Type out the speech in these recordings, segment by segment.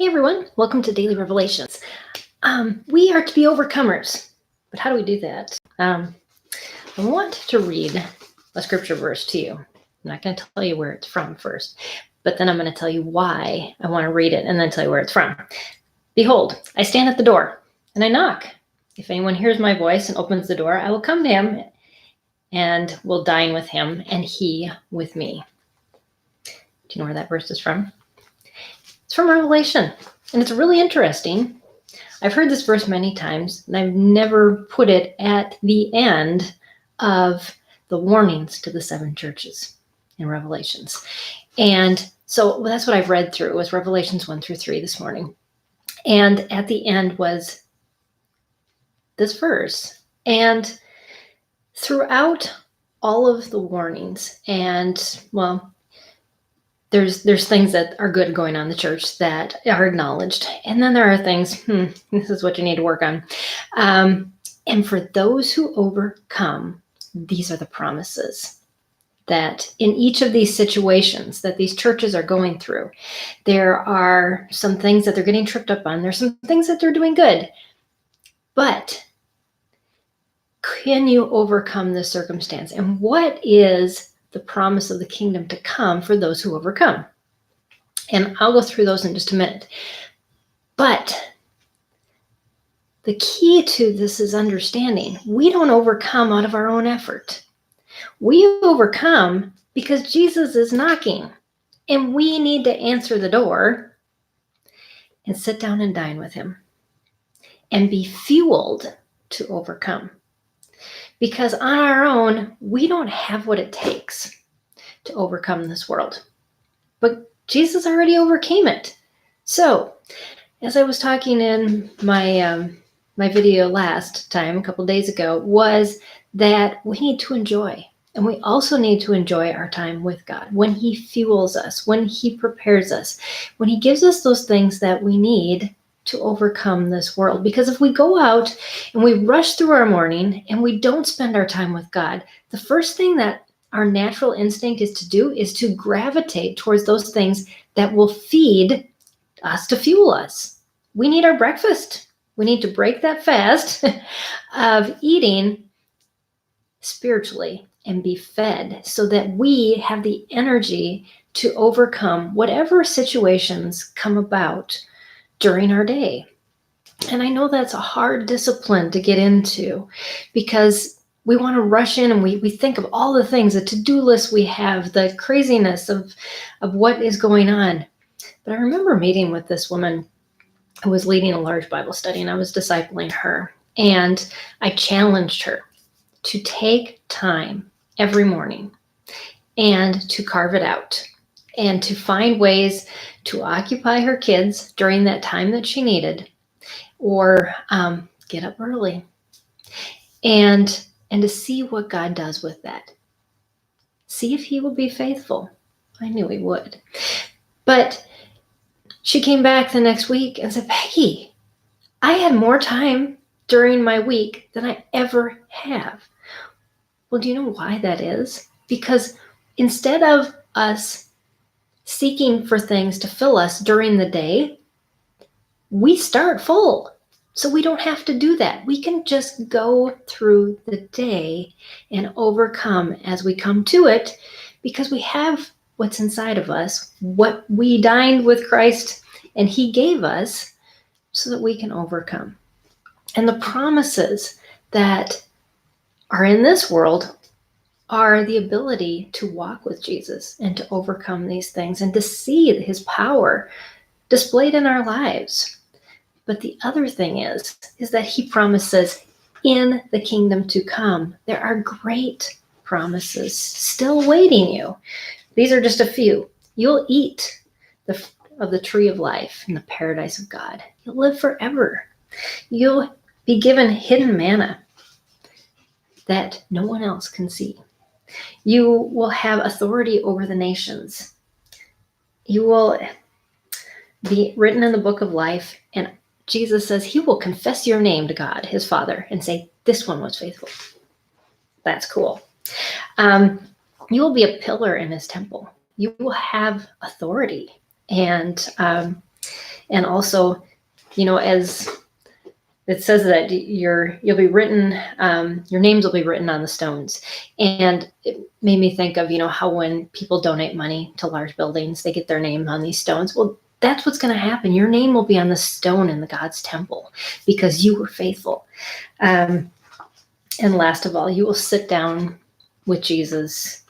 Hey everyone, welcome to Daily Revelations. We are to be overcomers, but how do we do that? I want to read a scripture verse to you. I'm not going to tell you where it's from first, but then I'm going to tell you why I want to read it and then tell you where it's from. Behold, I stand at the door and I knock. If anyone hears my voice and opens the door, I will come to him and will dine with him and he with me. Do you know where that verse is from? It's from Revelation, and it's really interesting. I've heard this verse many times, and I've never put it at the end of the warnings to the seven churches in Revelations. And so that's what I've read through, was Revelations 1 through 3 this morning. And at the end was this verse. And throughout all of the warnings, and well, there's things that are good going on in the church that are acknowledged. And then there are things, this is what you need to work on. And for those who overcome, these are the promises that in each of these situations that these churches are going through, there are some things that they're getting tripped up on. There's some things that they're doing good. But can you overcome this circumstance? And what is the promise of the kingdom to come for those who overcome? And I'll go through those in just a minute. But the key to this is understanding we don't overcome out of our own effort. We overcome because Jesus is knocking, and we need to answer the door and sit down and dine with him and be fueled to overcome. Because on our own, we don't have what it takes to overcome this world. But Jesus already overcame it. So, as I was talking in my video last time, a couple days ago, was that we need to enjoy. And we also need to enjoy our time with God when he fuels us, when he prepares us, when he gives us those things that we need to overcome this world. Because if we go out and we rush through our morning and we don't spend our time with God, the first thing that our natural instinct is to do is to gravitate towards those things that will feed us to fuel us. We need our breakfast. We need to break that fast of eating spiritually and be fed so that we have the energy to overcome whatever situations come about during our day. And I know that's a hard discipline to get into because we want to rush in and we think of all the things, the to-do list we have, the craziness of what is going on. But I remember meeting with this woman who was leading a large Bible study, and I was discipling her. And I challenged her to take time every morning and to carve it out and to find ways to occupy her kids during that time that she needed, or get up early and to see what God does with that. See if he will be faithful. I knew he would. But she came back the next week and said, Peggy, I had more time during my week than I ever have. Well, do you know why that is? Because instead of us seeking for things to fill us during the day, we start full. So we don't have to do that. We can just go through the day and overcome as we come to it because we have what's inside of us, what we dined with Christ and he gave us so that we can overcome. And the promises that are in this world are the ability to walk with Jesus and to overcome these things and to see his power displayed in our lives. But the other thing is that he promises in the kingdom to come, there are great promises still awaiting you. These are just a few. You'll eat of the tree of life in the paradise of God. You'll live forever. You'll be given hidden manna that no one else can see. You will have authority over the nations. You will be written in the book of life, and Jesus says he will confess your name to God, his Father, and say, this one was faithful. That's cool. You will be a pillar in his temple. You will have authority. And And also, as it says that you'll be written, your names will be written on the stones. And it made me think of, how when people donate money to large buildings, they get their name on these stones. Well, that's what's going to happen. Your name will be on the stone in the God's temple because you were faithful. And last of all, you will sit down with Jesus,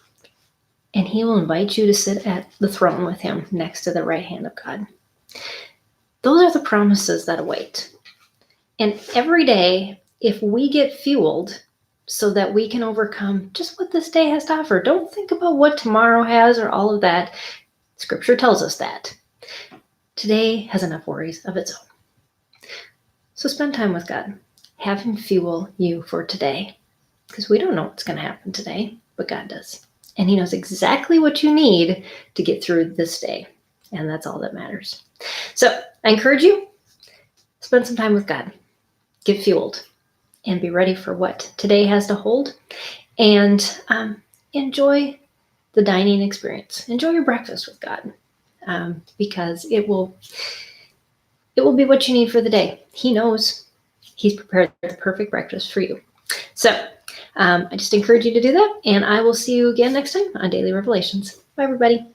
and he will invite you to sit at the throne with him next to the right hand of God. Those are the promises that await. And every day, if we get fueled so that we can overcome just what this day has to offer, don't think about what tomorrow has or all of that. Scripture tells us that. Today has enough worries of its own. So spend time with God. Have him fuel you for today. Because we don't know what's going to happen today, but God does. And he knows exactly what you need to get through this day. And that's all that matters. So I encourage you, spend some time with God. Get fueled and be ready for what today has to hold. And enjoy the dining experience. Enjoy your breakfast with God. Because it will be what you need for the day. He knows. He's prepared the perfect breakfast for you. So I just encourage you to do that, and I will see you again next time on Daily Revelations. Bye, everybody.